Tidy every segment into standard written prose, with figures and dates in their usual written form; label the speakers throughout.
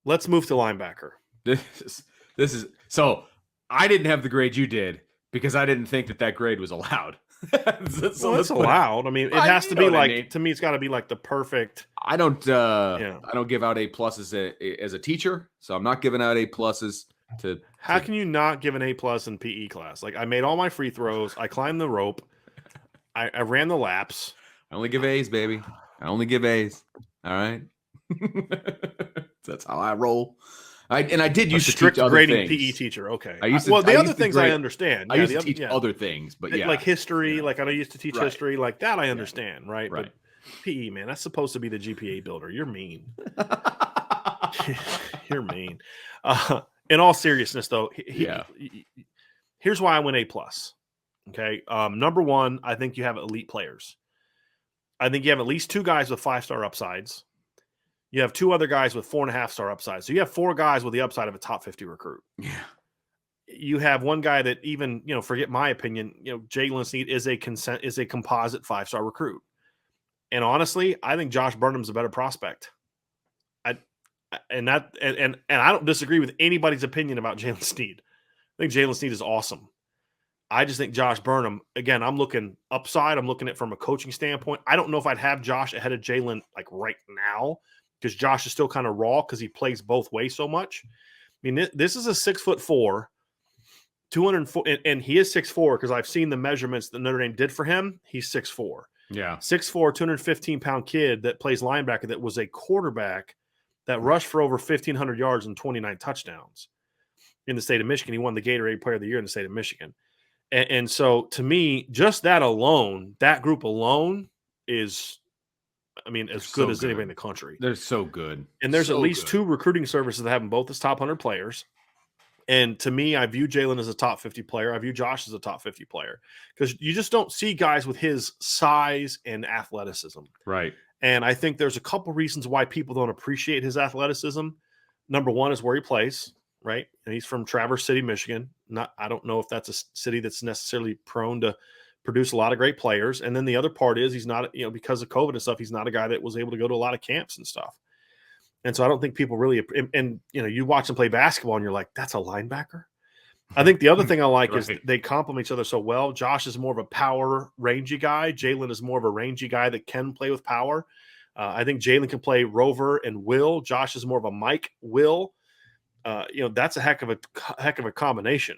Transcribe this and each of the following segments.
Speaker 1: Let's move to linebacker.
Speaker 2: This is so. I didn't have the grade you did because I didn't think that grade was allowed.
Speaker 1: Well, it's allowed. I mean, it has to be like, to me, it's got to be like the perfect.
Speaker 2: I don't give out A+ as a teacher, so I'm not giving out A+ to.
Speaker 1: How can you not give an A+ in PE class? Like, I made all my free throws. I climbed the rope. I ran the laps.
Speaker 2: I only give A's, baby. I only give A's. All right. That's how I roll. I did used to teach other
Speaker 1: grading
Speaker 2: things.
Speaker 1: PE teacher. Okay.
Speaker 2: The
Speaker 1: other things I understand.
Speaker 2: I used to teach other things, but yeah,
Speaker 1: like history. Yeah. Like I used to teach history. Like that, I understand, right?
Speaker 2: Right.
Speaker 1: But PE, man, that's supposed to be the GPA builder. You're mean. You're mean. In all seriousness, though, here's why I went A+. Okay. Number one, I think you have elite players. I think you have at least 2 guys with 5-star upsides. You have 2 other guys with 4.5-star upsides. So you have 4 guys with the upside of a top 50 recruit.
Speaker 2: Yeah.
Speaker 1: You have one guy that even, forget my opinion, Jalen Snead is a composite 5-star recruit. And honestly, I think Josh Burnham's a better prospect. I don't disagree with anybody's opinion about Jalen Snead. I think Jalen Snead is awesome. I just think Josh Burnham, again, I'm looking upside. I'm looking at it from a coaching standpoint. I don't know if I'd have Josh ahead of Jalen like right now, because Josh is still kind of raw because he plays both ways so much. I mean, this is a 6'4", 204, and he is 6'4" because I've seen the measurements that Notre Dame did for him. He's 6'4".
Speaker 2: Yeah.
Speaker 1: 6'4", 215-pound kid that plays linebacker that was a quarterback that rushed for over 1,500 yards and 29 touchdowns in the state of Michigan. He won the Gatorade Player of the Year in the state of Michigan. And so, to me, just that alone, that group alone is, as good as anybody in the country.
Speaker 2: They're so good.
Speaker 1: And there's at least 2 recruiting services that have them both as top 100 players. And to me, I view Jalen as a top 50 player. I view Josh as a top 50 player because you just don't see guys with his size and athleticism.
Speaker 2: Right.
Speaker 1: And I think there's a couple reasons why people don't appreciate his athleticism. Number one is where he plays. Right. And he's from Traverse City, Michigan. I don't know if that's a city that's necessarily prone to produce a lot of great players. And then the other part is he's not, because of COVID and stuff, he's not a guy that was able to go to a lot of camps and stuff. And so I don't think people really, and you watch him play basketball and you're like, that's a linebacker. I think the other thing I like is they complement each other so well. Josh is more of a power, rangy guy. Jalen is more of a rangy guy that can play with power. I think Jalen can play rover and will. Josh is more of a Mike will. That's a heck of a combination.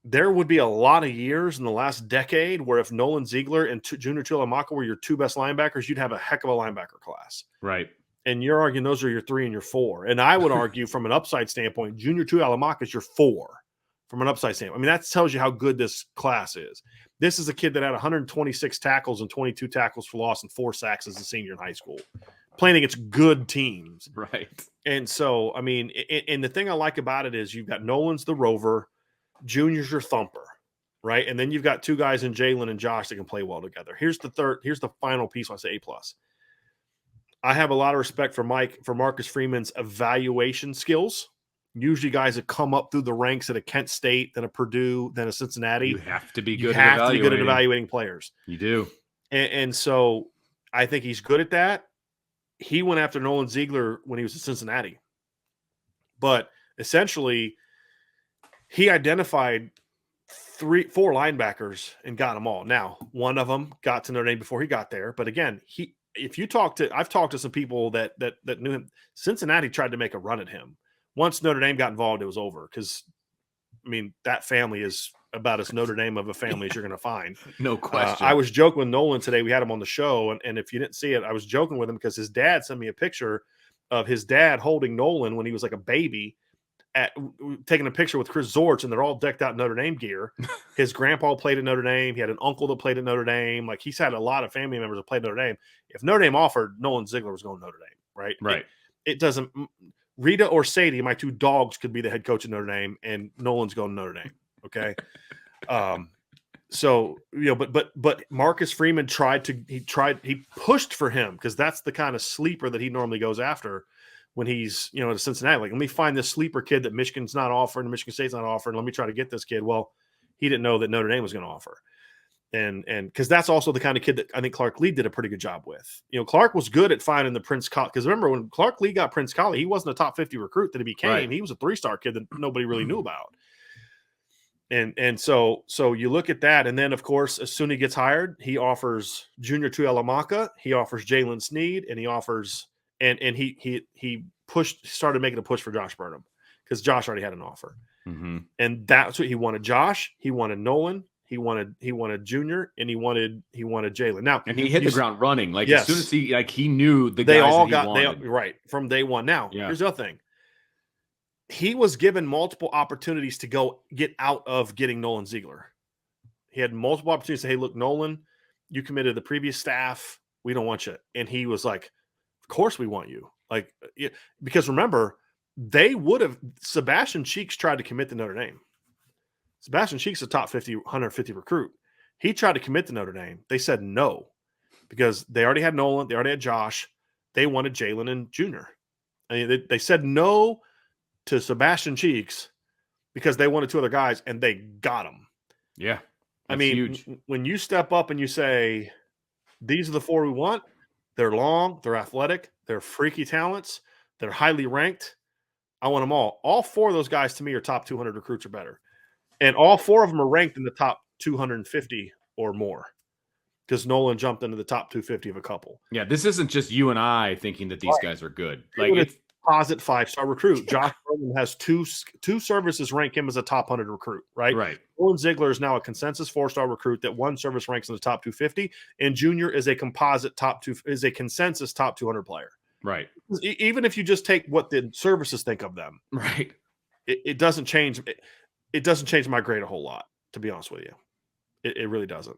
Speaker 1: There would be a lot of years in the last decade where if Nolan Ziegler and Junior Tuihalamaka were your 2 best linebackers, you'd have a heck of a linebacker class.
Speaker 2: Right.
Speaker 1: And you're arguing those are your 3 and your 4. And I would argue from an upside standpoint, Junior Tuihalamaka is your 4 from an upside standpoint. That tells you how good this class is. This is a kid that had 126 tackles and 22 tackles for loss and 4 sacks as a senior in high school, playing against good teams.
Speaker 2: Right.
Speaker 1: And so, and the thing I like about it is you've got Nolan's the rover, Junior's your thumper, right? And then you've got 2 guys in Jalen and Josh that can play well together. Here's the final piece when I say A+. I have a lot of respect for Marcus Freeman's evaluation skills. Usually guys that come up through the ranks at a Kent State, then a Purdue, then a Cincinnati.
Speaker 2: You have to be good at
Speaker 1: evaluating players.
Speaker 2: You do.
Speaker 1: And so I think he's good at that. He went after Nolan Ziegler when he was at Cincinnati. But essentially, he identified 4 linebackers and got them all. Now, one of them got to Notre Dame before he got there. But again, I've talked to some people that knew him. Cincinnati tried to make a run at him. Once Notre Dame got involved, it was over because, that family is about as Notre Dame of a family as you're going to find.
Speaker 2: No question.
Speaker 1: I was joking with Nolan today. We had him on the show, and if you didn't see it, I was joking with him because his dad sent me a picture of his dad holding Nolan when he was like a baby, taking a picture with Chris Zorch, and they're all decked out in Notre Dame gear. His grandpa played at Notre Dame. He had an uncle that played at Notre Dame. Like, he's had a lot of family members that played at Notre Dame. If Notre Dame offered, Nolan Ziegler was going to Notre Dame, right?
Speaker 2: Right.
Speaker 1: It doesn't – Rita or Sadie, my 2 dogs, could be the head coach at Notre Dame, and Nolan's going to Notre Dame, okay? So, but Marcus Freeman he pushed for him because that's the kind of sleeper that he normally goes after when he's, at Cincinnati. Like, let me find this sleeper kid that Michigan's not offering, Michigan State's not offering. Let me try to get this kid. Well, he didn't know that Notre Dame was going to offer. And because that's also the kind of kid that I think Clark Lee did a pretty good job with. Clark was good at finding the Prince Collie. Because remember, when Clark Lee got Prince Collie, he wasn't a top 50 recruit that he became.
Speaker 2: Right.
Speaker 1: He was a 3-star kid that nobody really knew about. And so you look at that, and then of course, as soon as he gets hired, he offers Junior Tuihalamaka, he offers Jalen Sneed, and he offers and he started making a push for Josh Burnham because Josh already had an offer.
Speaker 2: Mm-hmm.
Speaker 1: And that's what he wanted. Josh, he wanted Nolan, he wanted Junior, and he wanted Jalen. Now,
Speaker 2: and he hit the ground running. Like
Speaker 1: yes,
Speaker 2: as soon as he knew the
Speaker 1: they
Speaker 2: guys
Speaker 1: all
Speaker 2: that he wanted.
Speaker 1: right from day one. Now,
Speaker 2: yeah.
Speaker 1: Here's the other thing. He was given multiple opportunities to go get out of getting Nolan Ziegler. He had multiple opportunities to say, hey, look, Nolan, you committed to the previous staff. We don't want you. And he was like, of course we want you. Like, because remember, they would have – Sebastian Cheeks tried to commit to Notre Dame. Sebastian Cheeks is a top 50, 150 recruit. He tried to commit to Notre Dame. They said no because they already had Nolan. They already had Josh. They wanted Jalen and Junior. I mean, they said no to Sebastian Cheeks because they wanted 2 other guys, and they got them.
Speaker 2: Yeah.
Speaker 1: I mean,
Speaker 2: huge.
Speaker 1: When you step up and you say, these are the 4 we want, they're long, they're athletic, they're freaky talents, they're highly ranked, I want them all. All 4 of those guys, to me, are top 200 recruits or better. And all 4 of them are ranked in the top 250 or more because Nolan jumped into the top 250 of a couple.
Speaker 2: Yeah, this isn't just you and I thinking that these guys are good. Like
Speaker 1: it's composite 5-star recruit. Josh Burnham has two services rank him as a top 100 recruit, right?
Speaker 2: Right.
Speaker 1: Nolan Ziegler is now a consensus 4-star recruit that one service ranks in the top 250, and Junior is a composite is a consensus top 200 player.
Speaker 2: Right.
Speaker 1: Even if you just take what the services think of them,
Speaker 2: right,
Speaker 1: it doesn't change. It doesn't change my grade a whole lot, to be honest with you. It really doesn't.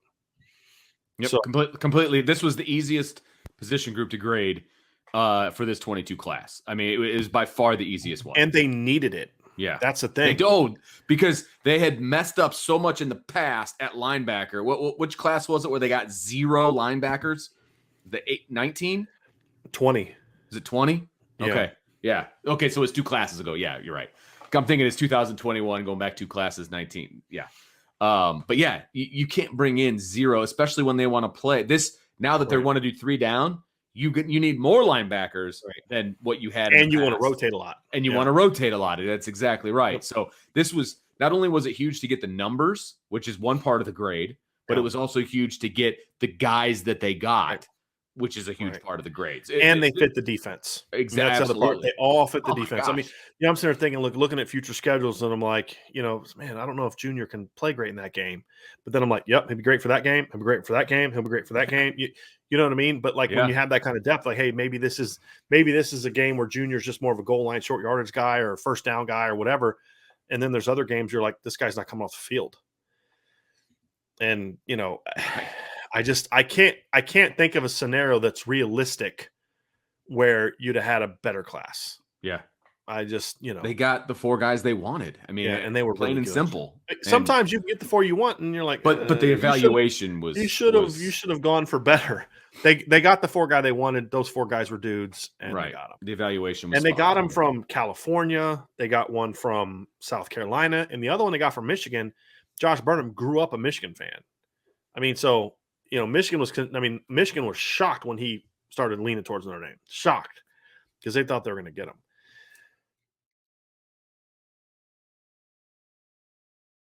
Speaker 2: Yep. So, completely. This was the easiest position group to grade for this 22 class. I mean, it was by far the easiest one.
Speaker 1: And they needed it.
Speaker 2: Yeah.
Speaker 1: That's the thing.
Speaker 2: They don't, because they had messed up so much in the past at linebacker. Which class was it where they got 0 linebackers? The 19?
Speaker 1: 20.
Speaker 2: Is it 20?
Speaker 1: Yeah.
Speaker 2: Okay. Yeah. Okay, so it's 2 classes ago. Yeah, you're right. I'm thinking it's 2021, going back 2 classes, 19. Yeah. But yeah, you can't bring in 0, especially when they want to play this. Now that they want to do 3 down, you need more linebackers than what you had.
Speaker 1: And you want to rotate a lot.
Speaker 2: And you want to rotate a lot. That's exactly right. Yep. So this was, not only was it huge to get the numbers, which is one part of the grade, but it was also huge to get the guys that they got, which is a huge part of the grades.
Speaker 1: And they fit the defense.
Speaker 2: Exactly.
Speaker 1: That's the part. They all fit the defense. I mean, I'm sitting there thinking, looking at future schedules, and I'm like, man, I don't know if Junior can play great in that game. But then I'm like, yep, he'll be great for that game. He'll be great for that game. He'll be great for that game. You know what I mean? But when you have that kind of depth, like, hey, maybe this is a game where Junior's just more of a goal line, short yardage guy or a first down guy or whatever. And then there's other games you're like, this guy's not coming off the field. And, I can't think of a scenario that's realistic where you'd have had a better class.
Speaker 2: Yeah.
Speaker 1: I just,
Speaker 2: they got the 4 guys they wanted. I mean,
Speaker 1: and they were
Speaker 2: plain
Speaker 1: really
Speaker 2: and
Speaker 1: good.
Speaker 2: Simple.
Speaker 1: Sometimes you can get the 4 you want, and you're like,
Speaker 2: but the evaluation was.
Speaker 1: You should have gone for better. They got the 4 guy they wanted. Those 4 guys were dudes, and they got them.
Speaker 2: The evaluation was,
Speaker 1: and they got them from California. They got one from South Carolina, and the other one they got from Michigan. Josh Burnham grew up a Michigan fan. I mean, so Michigan was shocked when he started leaning towards Notre Dame. Shocked because they thought they were going to get him.